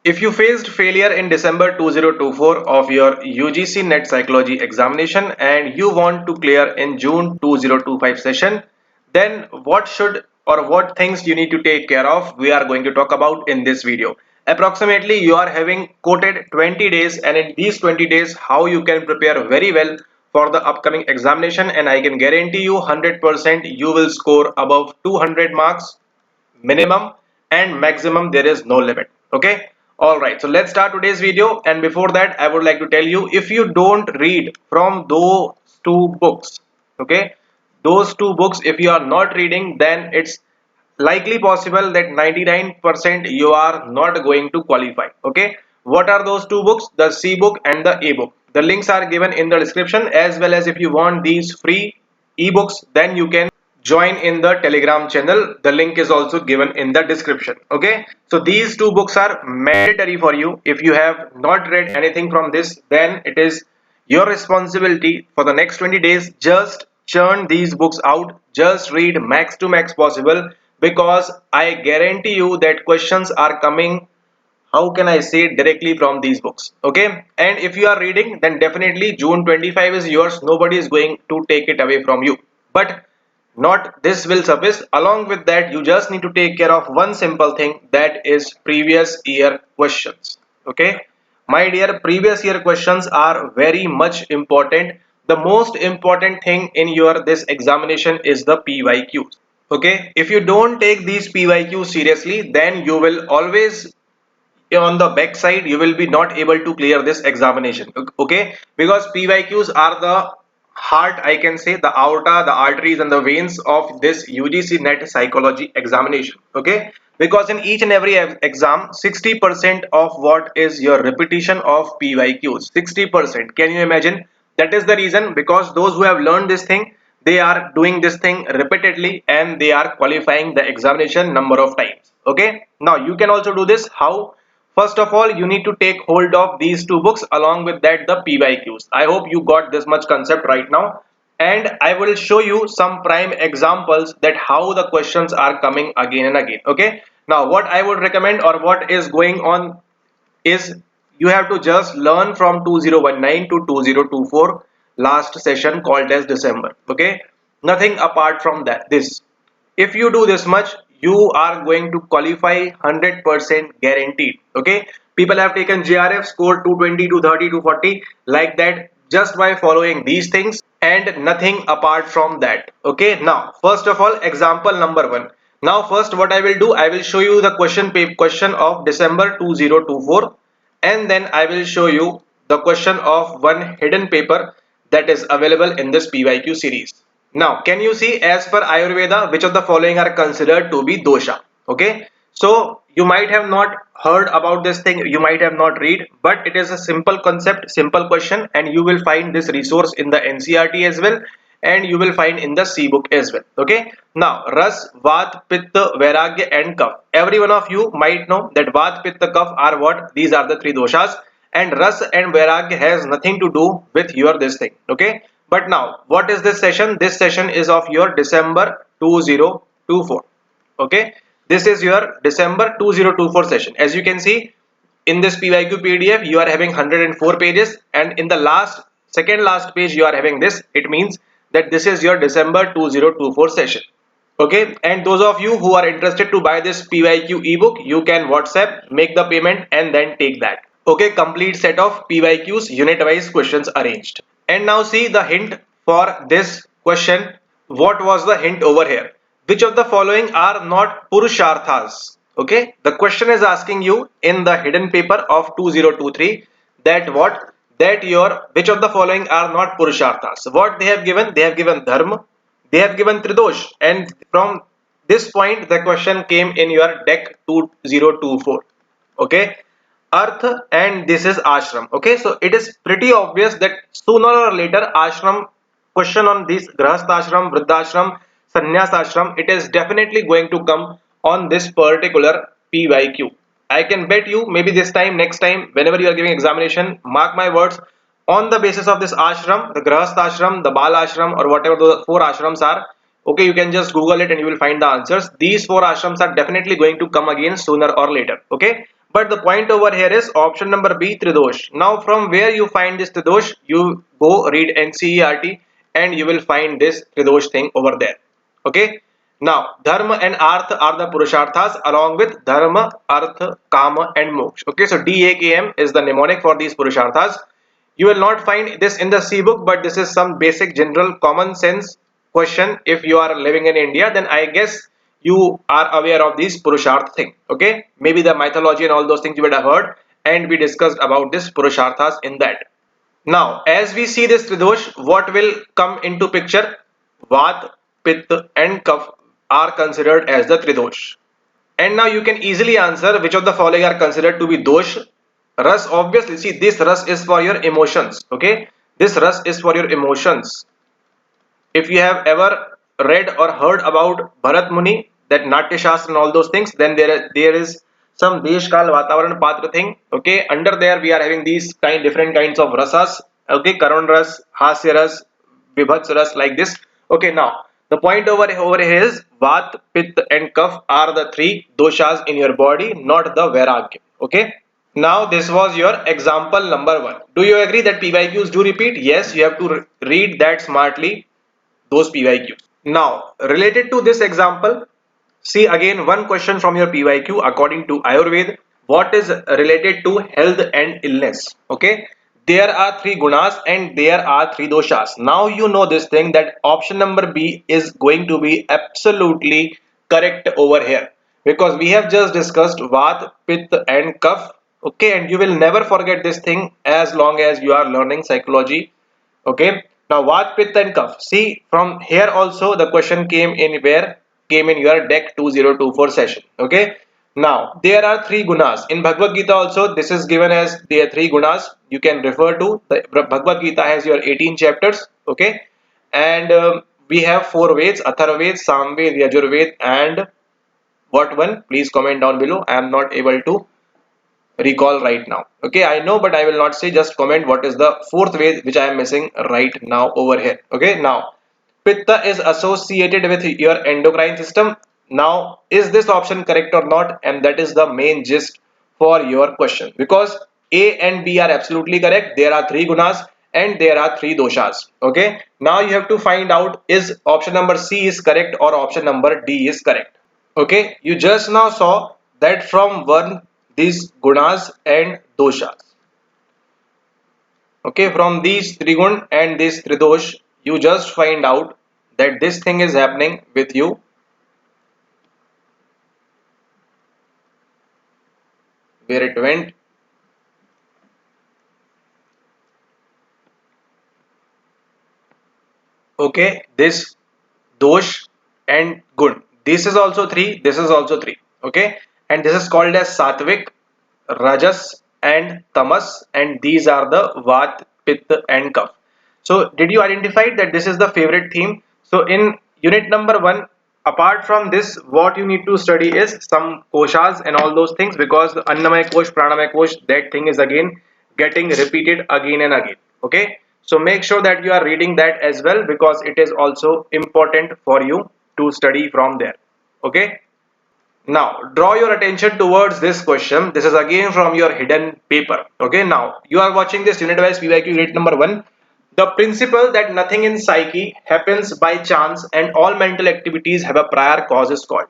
If you faced failure in December 2024 of your UGC Net Psychology examination and you want to clear in June 2025 session, then what should or what things you need to take care of we are going to talk about in this video. Approximately you are having quoted 20 days, and in these 20 days how you can prepare very well for the upcoming examination, and I can guarantee you 100% you will score above 200 marks minimum, and maximum there is no limit. Okay, all right, so let's start today's video. And before that I would like to tell you, if you don't read from those two books, okay, those two books, if you are not reading, then it's likely possible that 99% you are not going to qualify. Okay, what are those two books? The C book and the A book. The links are given in the description, as well as if you want these free ebooks, then you can join in the Telegram channel. The link is also given in the description. Okay, so these two books are mandatory for you. If you have not read anything from this, then it is your responsibility for the next 20 days. Just churn these books out, just read max to max possible, because I guarantee you that questions are coming, how can I say, directly from these books. Okay, and if you are reading, then definitely June 25 is yours. Nobody is going to take it away from you. But not this will suffice. Along with that, you just need to take care of one simple thing, that is previous year questions. Okay, my dear, previous year questions are very much important. The most important thing in your this examination is the PYQs. Okay, if you don't take these PYQs seriously, then you will always on the back side, you will be not able to clear this examination. Okay, because PYQs are the heart, I can say, the aorta, the arteries and the veins of this UGC Net Psychology examination. Okay, because in each and every exam, 60% of what is your repetition of PYQs. 60%, can you imagine? That is the reason, because those who have learned this thing, they are doing this thing repeatedly and they are qualifying the examination number of times. Okay, now you can also do this. How? First of all, you need to take hold of these two books, along with that the PYQs. I hope you got this much concept right now, and I will show you some prime examples that how the questions are coming again and again. Okay, now what I would recommend, or what is going on, is you have to just learn from 2019 to 2024 last session called as December. Okay, nothing apart from that. This, if you do this much, you are going to qualify 100% guaranteed. Okay, people have taken JRF, scored 220, 230, 240 like that, just by following these things and nothing apart from that. Okay, now first of all, example number one. Now first what I will do, I will show you the question of December 2024, and then I will show you the question of one hidden paper that is available in this PYQ series. Now, can you see, as per Ayurveda, which of the following are considered to be dosha? Okay, so you might have not heard about this thing, you might have not read, but it is a simple concept, simple question, and you will find this resource in the NCERT as well, and you will find in the C book as well. Okay, now Ras, Vat, Pitta, Vairagya and Kapha. Every one of you might know that Vat, Pitta, Kapha are what? These are the three doshas, and Ras and Vairagya has nothing to do with your this thing. Okay, but now what is this session? This session is of your December 2024. Okay, this is your December 2024 session. As you can see in this PYQ PDF, you are having 104 pages, and in the second last page you are having this. It means that this is your December 2024 session. Okay, and those of you who are interested to buy this PYQ ebook, you can WhatsApp, make the payment and then take that. Okay, complete set of PYQs, unit-wise questions arranged. And now see the hint for this question. What was the hint over here? Which of the following are not Purusharthas? Okay, the question is asking you in the hidden paper of 2023 that what? That your, which of the following are not Purusharthas? What they have given? They have given Dharma, they have given Tridosh, and from this point the question came in your deck 2024. Okay, Arth, and this is Ashram. Okay, so it is pretty obvious that sooner or later Ashram question on this Grahasth Ashram, Vriddhashram, Sannyas Ashram, it is definitely going to come on this particular PYQ. I can bet you, maybe this time, next time, whenever you are giving examination, mark my words, on the basis of this ashram, the Grahasth Ashram, the Bal Ashram, or whatever the four ashrams are, okay, you can just Google it and you will find the answers. These four ashrams are definitely going to come again sooner or later. Okay, But the point over here is option number B, Tridosh. Now from where you find this Tridosh, you go read NCERT and you will find this Tridosh thing over there. Okay. Now Dharma and Artha are the Purusharthas along with Dharma, Artha, Kama and Moksha. Okay. So DAKM is the mnemonic for these Purusharthas. You will not find this in the C book, but this is some basic general common sense question. If you are living in India, then I guess you are aware of this Purusharth thing. Okay, maybe the mythology and all those things you would have heard, and we discussed about this Purusharthas in that. Now, as we see this Tridosh, what will come into picture? Vat, Pitta, and Kaf are considered as the Tridosh. And now you can easily answer which of the following are considered to be dosh. Ras, obviously, see, this ras is for your emotions. Okay, this ras is for your emotions. If you have ever read or heard about Bharat Muni, that Natya Shastra and all those things, then there is some Desh Kal Vatavaran Patra thing. Okay, under there we are having these different kinds of rasas. Okay, Karan Ras, Hasya Ras, Vibhats Ras, like this. Okay, now the point over here is Vat, Pitta and Kaf are the three doshas in your body, not the Vairagya. Okay. Now this was your example number 1. Do you agree that PYQs do repeat? Yes, you have to read that smartly, those PYQs. Now, related to this example, see again one question from your PYQ according to Ayurveda. What is related to health and illness? Okay, there are three gunas and there are three doshas. Now you know this thing that option number B is going to be absolutely correct over here because we have just discussed Vat, Pitta and Kaph. Okay, and you will never forget this thing as long as you are learning psychology. Okay. Now Vat, Pitta and Kaph. See, from here also the question came in where? Came in your deck 2024 session. Okay. Now there are three gunas. In Bhagavad Gita also this is given as there are three gunas. You can refer to the Bhagavad Gita has your 18 chapters. Okay. And we have four Veds: Atharvaved, Samved, Yajurved, and what one? Please comment down below. I am not able to recall right now. Okay, I know, but I will not say. Just comment what is the fourth way which I am missing right now over here. Okay, now Pitta is associated with your endocrine system. Now, is this option correct or not? And that is the main gist for your question because A and B are absolutely correct. There are three gunas and there are three doshas. Okay, now you have to find out is option number C is correct or option number D is correct. Okay, you just now saw that from one these gunas and doshas. Okay, from these trigun and this tridosh, you just find out that this thing is happening with you. Where it went. Okay, this dosh and gun. This is also three. This is also three. Okay, and this is called as sattvic, rajas, and tamas, and these are the vat, pitta, and kapha. So, did you identify that this is the favorite theme? So, in unit number 1, apart from this, what you need to study is some koshas and all those things because the Annamaya Kosh, Pranamaya Kosh, that thing is again getting repeated again and again. Okay, so make sure that you are reading that as well because it is also important for you to study from there. Okay. Now, draw your attention towards this question. This is again from your hidden paper. Okay, now you are watching this unit-wise PYQ unit number 1. The principle that nothing in psyche happens by chance and all mental activities have a prior cause is called.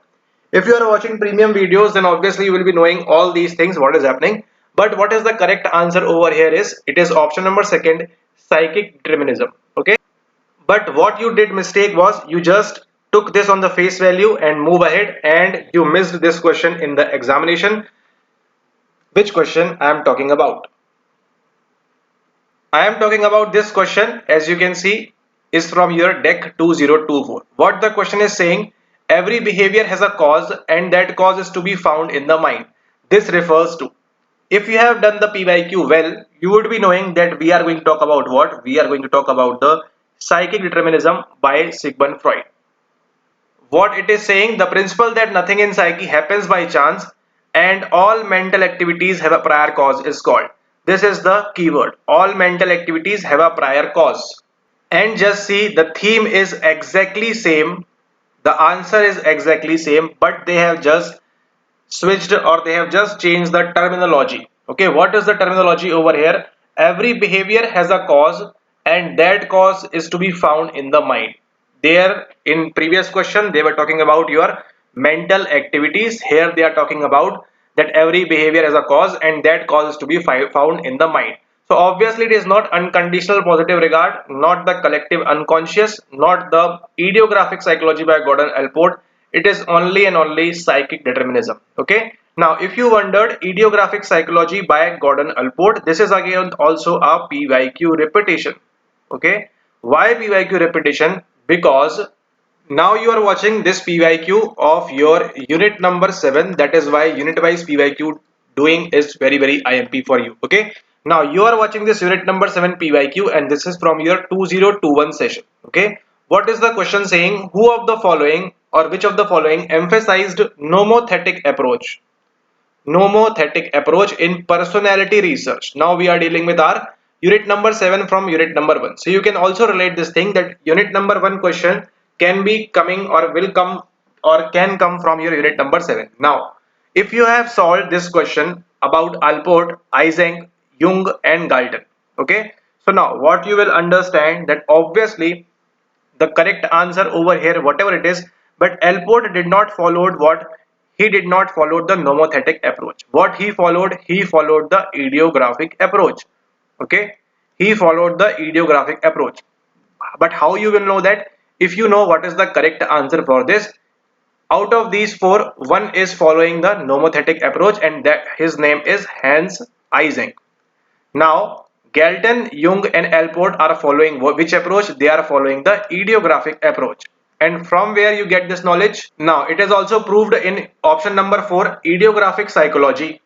If you are watching premium videos, then obviously you will be knowing all these things, what is happening. But what is the correct answer over here is, it is option number 2, psychic determinism. Okay. But what you did mistake was you just took this on the face value and move ahead and you missed this question in the examination. Which question I am talking about? I am talking about this question, as you can see, is from your deck 2024. What the question is saying, every behavior has a cause and that cause is to be found in the mind. This refers to, if you have done the PYQ well, you would be knowing that we are going to talk about what? We are going to talk about the psychic determinism by Sigmund Freud. What it is saying, the principle that nothing in psyche happens by chance and all mental activities have a prior cause is called. This is the keyword. All mental activities have a prior cause. And just see, the theme is exactly same. The answer is exactly same, but they have just switched or they have just changed the terminology. Okay, what is the terminology over here? Every behavior has a cause and that cause is to be found in the mind. There in previous question they were talking about your mental activities. Here they are talking about that every behavior has a cause and that cause is to be found in the mind. So obviously it is not unconditional positive regard, not the collective unconscious, not the idiographic psychology by Gordon Allport. It is only and only psychic determinism. Okay. Now, if you wondered idiographic psychology by Gordon Allport, this is again also a PYQ repetition. Okay. Why PYQ repetition? Because now you are watching this PYQ of your unit number 7. That is why unit-wise PYQ doing is very IMP for you. Okay. Now you are watching this unit number 7 PYQ and this is from your 2021 session. Okay. What is the question saying? Who of the following or which of the following emphasized nomothetic approach? Nomothetic approach in personality research. Now we are dealing with our unit number 7 from unit number 1. So you can also relate this thing that unit number 1 question can be coming or will come or can come from your unit number 7. Now, if you have solved this question about Alport, Eysenck, Jung and Galton, okay? So now what you will understand that obviously the correct answer over here, whatever it is, but Elport did not followed what? He did not follow the nomothetic approach. What he followed? He followed the idiographic approach. Okay, he followed the idiographic approach. But how you will know that? If you know what is the correct answer for this, out of these four, one is following the nomothetic approach, and that his name is Hans Eysenck. Now, Galton, Jung and Allport are following which approach? They are following the idiographic approach. And from where you get this knowledge? Now, it is also proved in option number 4, idiographic psychology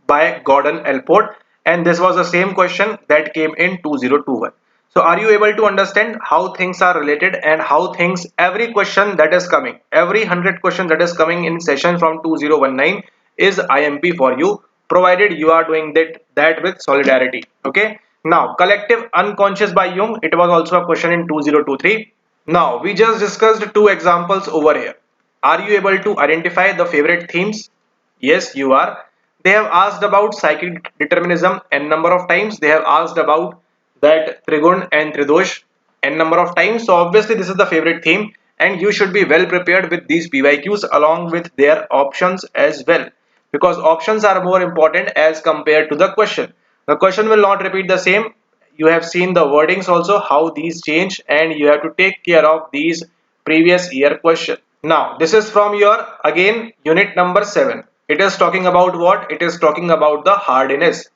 by Gordon Allport. And this was the same question that came in 2021. So are you able to understand how things are related and how things, every question that is coming, every 100 question that is coming in session from 2019 is IMP for you, provided you are doing that with solidarity. Okay. Now, collective unconscious by Jung, it was also a question in 2023. Now, we just discussed two examples over here. Are you able to identify the favorite themes? Yes, you are. They have asked about psychic determinism n number of times. They have asked about that Trigun and Tridosh n number of times. So obviously this is the favorite theme and you should be well prepared with these PYQs along with their options as well, because options are more important as compared to the question. The question will not repeat the same. You have seen the wordings also how these change and you have to take care of these previous year questions. Now, this is from your again unit number 7. It is talking about what? It is talking about the hardiness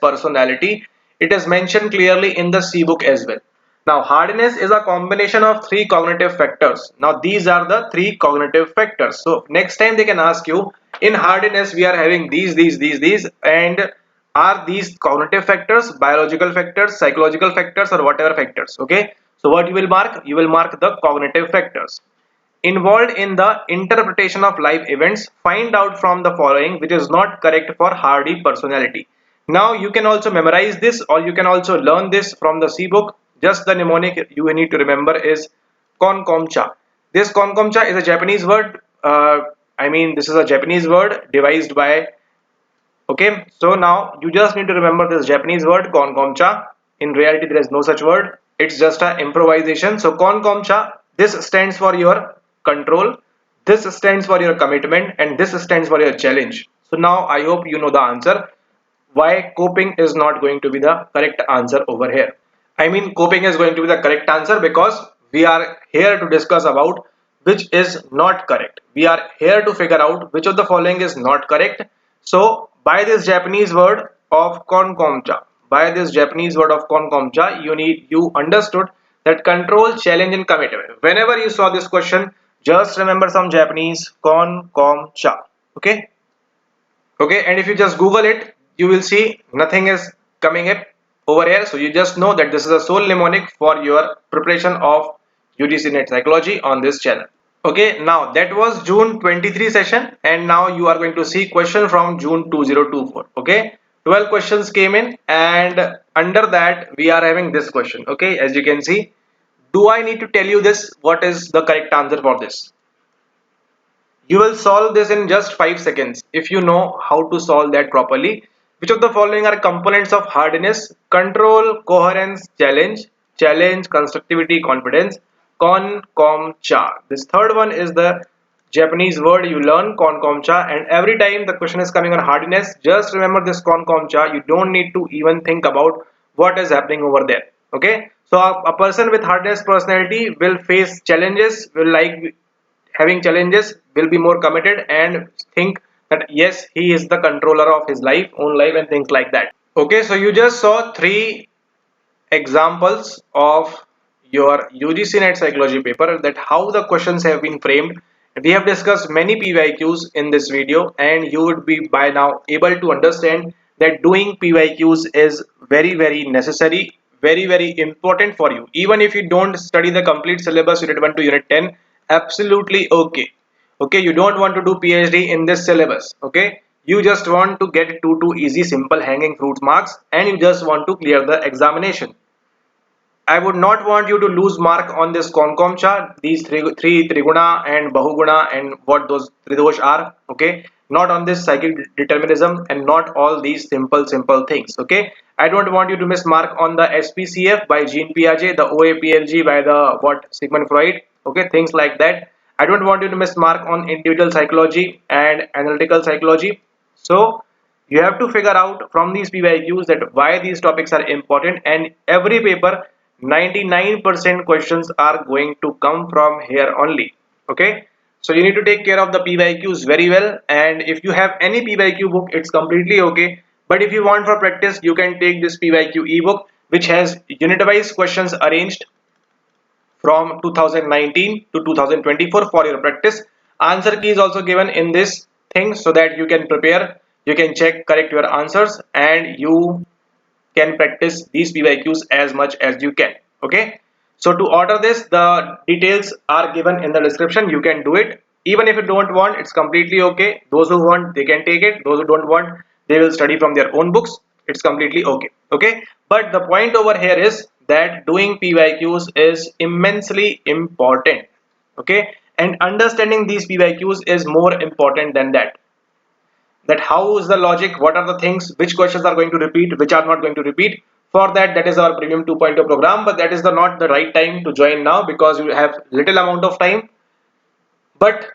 personality. It is mentioned clearly in the C book as well. Now, hardiness is a combination of three cognitive factors. Now, these are the three cognitive factors. So, next time they can ask you, in hardiness we are having these, and are these cognitive factors, biological factors, psychological factors, or whatever factors? Okay. So, what you will mark? You will mark the cognitive factors involved in the interpretation of life events. Find out from the following which is not correct for hardy personality. Now you can also memorize this or you can also learn this from the C book. Just the mnemonic you need to remember is konkomcha. This konkomcha is a Japanese word. This is a Japanese word devised by. Okay, so now you just need to remember this Japanese word konkomcha. In reality, there is no such word. It's just an improvisation. So konkomcha, this stands for your control, this stands for your commitment, and this stands for your challenge. So now I hope you know the answer. Why coping is not going to be the correct answer over here. Coping is going to be the correct answer because we are here to discuss about which is not correct. We are here to figure out which of the following is not correct. So by this Japanese word of konkomcha, you understood that control, challenge and commitment. Whenever you saw this question, just remember some Japanese konkomcha. Okay. Okay, and if you just Google it, you will see nothing is coming up over here. So you just know that this is a sole mnemonic for your preparation of UGC Net Psychology on this channel. Okay, now that was June 23 session and now you are going to see question from June 2024. Okay, 12 questions came in and under that we are having this question. Okay, as you can see, do I need to tell you this? What is the correct answer for this? You will solve this in just 5 seconds if you know how to solve that properly. Which of the following are components of hardness? Control, coherence, challenge, challenge, constructivity, confidence, con, com, cha. This third one is the Japanese word you learn, con, com, cha, and every time the question is coming on hardiness, just remember this con, com, cha. You don't need to even think about what is happening over there. Okay, so a person with hardness personality will face challenges, will like having challenges, will be more committed and think that yes, he is the controller of his life, own life, and things like that. Okay, so you just saw three examples of your UGC NET psychology paper, that how the questions have been framed. We have discussed many PYQs in this video, and you would be by now able to understand that doing PYQs is very necessary, very important for you. Even if you don't study the complete syllabus unit 1 to unit 10, absolutely okay. Okay, you don't want to do PhD in this syllabus. Okay, you just want to get two easy simple hanging fruit marks, and you just want to clear the examination. I would not want you to lose mark on this Concom chart, these three Triguna and Bahuguna and what those Tridosh are, okay? Not on this psychic determinism and not all these simple things, okay? I don't want you to miss mark on the SPCF by Jean Piaget, the OAPLG by the what Sigmund Freud, okay? Things like that. I don't want you to miss mark on individual psychology and analytical psychology. So you have to figure out from these PYQs that why these topics are important, and every paper 99% questions are going to come from here only. Okay, so you need to take care of the PYQs very well, and if you have any PYQ book, it's completely okay. But if you want for practice, you can take this PYQ ebook which has unit-wise questions arranged from 2019 to 2024 for your practice. Answer key is also given in this thing so that you can prepare, you can check, correct your answers, and you can practice these PYQs as much as you can. Okay, so to order this, the details are given in the description. You can do it. Even if you don't want, it's completely okay. Those who want, they can take it. Those who don't want, they will study from their own books. It's completely okay. Okay, but the point over here is that doing PYQs is immensely important. Okay, and understanding these PYQs is more important than that. That how is the logic, what are the things, which questions are going to repeat, which are not going to repeat. For that, that is our premium 2.0 program, but that is not the right time to join now because you have little amount of time. But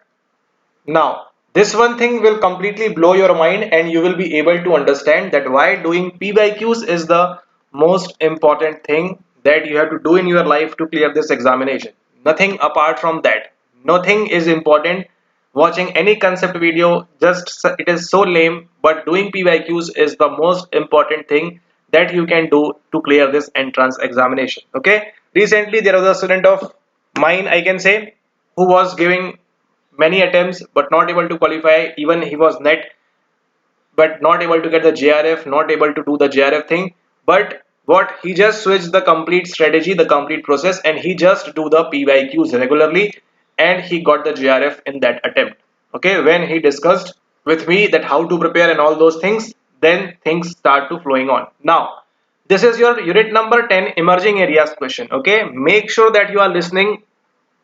now this one thing will completely blow your mind, and you will be able to understand that why doing PYQs is the most important thing that you have to do in your life to clear this examination. Nothing apart from that. Nothing is important. Watching any concept video, just it is so lame, but doing PYQs is the most important thing that you can do to clear this entrance examination. Okay, recently there was a student of mine, I can say, who was giving many attempts but not able to qualify. Even he was net but not able to get the JRF, not able to do the JRF thing. But what he just switched the complete strategy, the complete process, and he just do the PYQs regularly, and he got the JRF in that attempt. Okay, when he discussed with me that how to prepare and all those things, then things start to flowing on. Now, this is your unit number 10 emerging areas question. Okay, make sure that you are listening.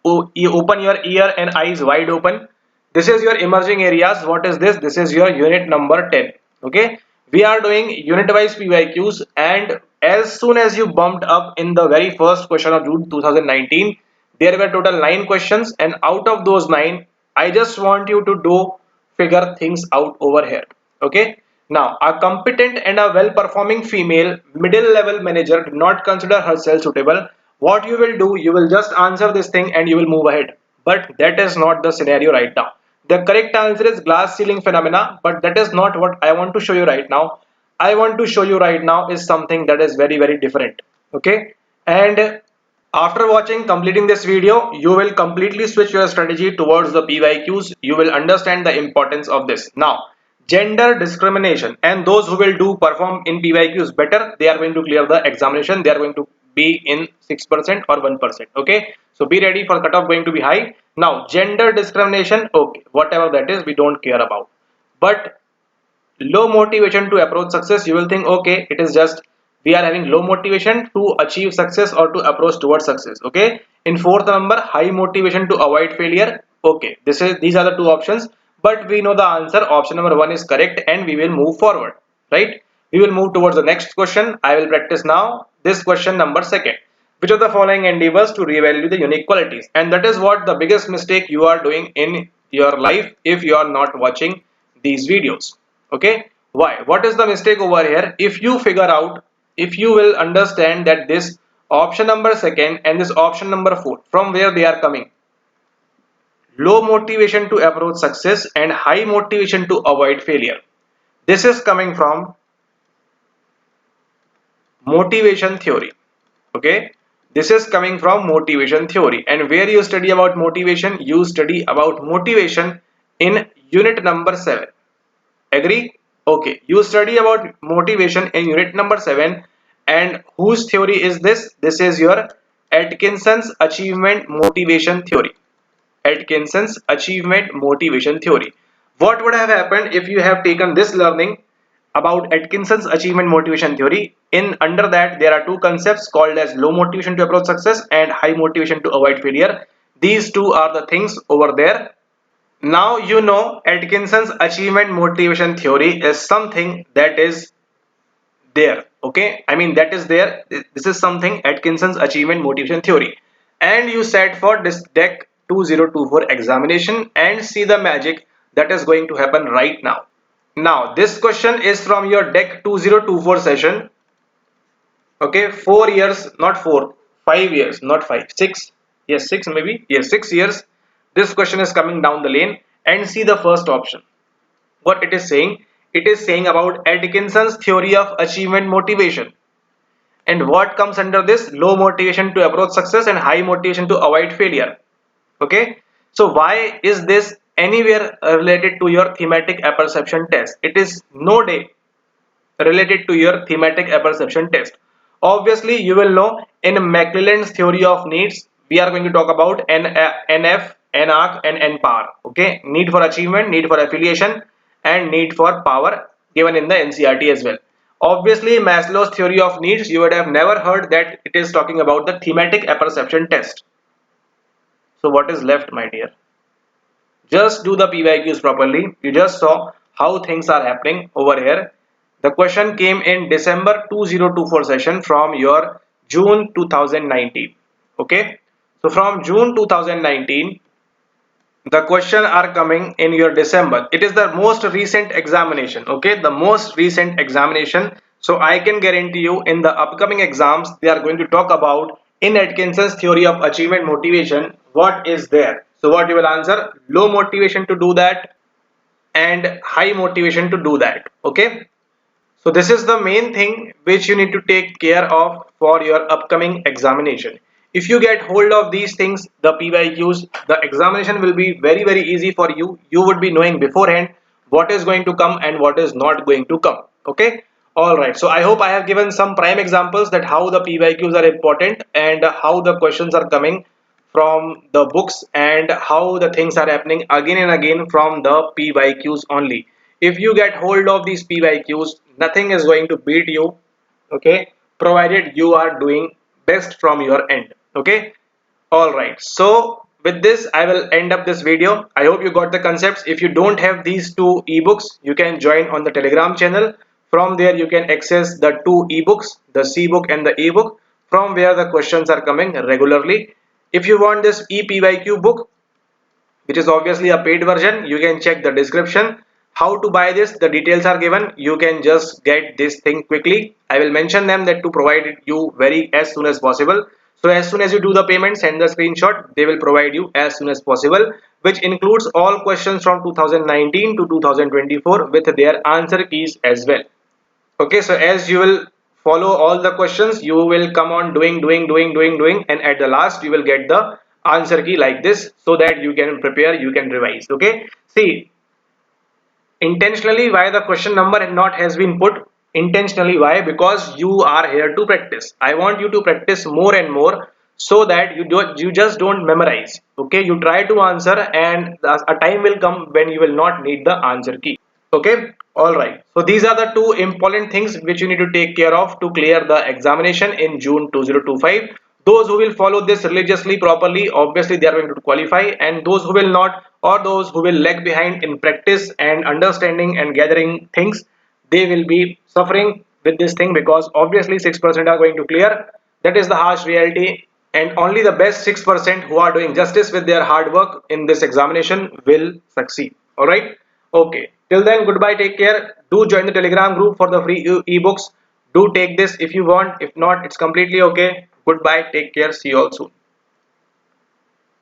You open your ear and eyes wide open. This is your emerging areas. What is this? This is your unit number 10. Okay, we are doing unit wise PYQs, and as soon as you bumped up in the very first question of June 2019, there were total 9 questions, and out of those 9, I just want you to do figure things out over here. Okay, now a competent and a well performing female middle level manager did not consider herself suitable. What you will do, you will just answer this thing and you will move ahead. But that is not the scenario right now. The correct answer is glass ceiling phenomena, but that is not what I want to show you right now. I want to show you right now is something that is very different. Okay, and after watching completing this video, you will completely switch your strategy towards the PYQs. You will understand the importance of this. Now, gender discrimination, and those who will do perform in PYQs better, they are going to clear the examination. They are going to be in 6% or 1%. Okay, so be ready for cutoff going to be high. Now, gender discrimination, okay, whatever that is, we don't care about. But low motivation to approach success, you will think okay, it is just we are having low motivation to achieve success or to approach towards success. Okay, in fourth number, high motivation to avoid failure. Okay, these are the two options, but we know the answer. Option number one is correct, and we will move forward. Right? We will move towards the next question. I will practice now. This question number second. Which of the following endeavors to revalue the unique qualities? And that is what the biggest mistake you are doing in your life if you are not watching these videos. Okay? Why? What is the mistake over here? If you figure out, if you will understand that this option number second and this option number four, from where they are coming, low motivation to approach success and high motivation to avoid failure. This is coming from motivation theory. Okay, this is coming from motivation theory, and where you study about motivation, you study about motivation in unit number 7. Agree? Okay, you study about motivation in unit number 7, and whose theory is this? This is your Atkinson's achievement motivation theory. Atkinson's achievement motivation theory. What would have happened if you have taken this learning about Atkinson's achievement motivation theory? In under that, there are two concepts called as low motivation to approach success and high motivation to avoid failure. These two are the things over there. Now you know Atkinson's achievement motivation theory is something that is there. Okay, I mean that is there. This is something Atkinson's achievement motivation theory, and you set for this deck 2024 examination and see the magic that is going to happen right now. Now this question is from your deck 2024 session. Okay, 4 years, not 4, 5 years, not 5, 6. Yes, 6 maybe. Yes, 6 years. This question is coming down the lane, and see the first option. What it is saying? It is saying about Atkinson's theory of achievement motivation. And what comes under this? Low motivation to approach success and high motivation to avoid failure. Okay. So why is this anywhere related to your thematic apperception test? It is no day related to your thematic apperception test. Obviously, you will know in McClelland's theory of needs, we are going to talk about NF, NARC, and NPower. Okay, need for achievement, need for affiliation, and need for power given in the NCERT as well. Obviously, Maslow's theory of needs, you would have never heard that it is talking about the thematic apperception test. So, what is left, my dear? Just do the PYQs properly. You just saw how things are happening over here. The question came in December 2024 session from your June 2019. Okay. So from June 2019, the question are coming in your December. It is the most recent examination. Okay. The most recent examination. So I can guarantee you in the upcoming exams, they are going to talk about in Atkinson's theory of achievement motivation, what is there. So what you will answer? Low motivation to do that and high motivation to do that. Okay. So this is the main thing which you need to take care of for your upcoming examination. If you get hold of these things, the PYQs, the examination will be very easy for you. You would be knowing beforehand what is going to come and what is not going to come. Okay. Alright. So I hope I have given some prime examples that how the PYQs are important and how the questions are coming from the books and how the things are happening again and again from the PYQs only. If you get hold of these PYQs, nothing is going to beat you, okay, provided you are doing best from your end. Okay, all right. So with this, I will end up this video. I hope you got the concepts. If you don't have these two ebooks, you can join on the Telegram channel. From there you can access the two ebooks, the C book and the ebook, from where the questions are coming regularly. If you want this ePYQ book, which is obviously a paid version, you can check the description. How to buy this, the details are given. You can just get this thing quickly. I will mention them that to provide it you very as soon as possible. So as soon as you do the payment, send the screenshot. They will provide you as soon as possible, which includes all questions from 2019 to 2024 with their answer keys as well. Okay, so as you will follow all the questions, you will come on doing, and at the last you will get the answer key like this, so that you can prepare, you can revise. Okay, see, intentionally why the question number not has been put intentionally. Why? Because you are here to practice. I want you to practice more and more, so that you just don't memorize. Okay, you try to answer, and a time will come when you will not need the answer key. Okay, all right. So these are the two important things which you need to take care of to clear the examination in June 2025. Those who will follow this religiously properly, obviously they are going to qualify, and those who will not, or those who will lag behind in practice and understanding and gathering things, they will be suffering with this thing, because obviously 6% are going to clear. That is the harsh reality, and only the best 6% who are doing justice with their hard work in this examination will succeed. All right. Okay, till then, goodbye, take care. Do join the Telegram group for the free ebooks. Do take this if you want. If not, it's completely okay. Goodbye, take care. See you all soon.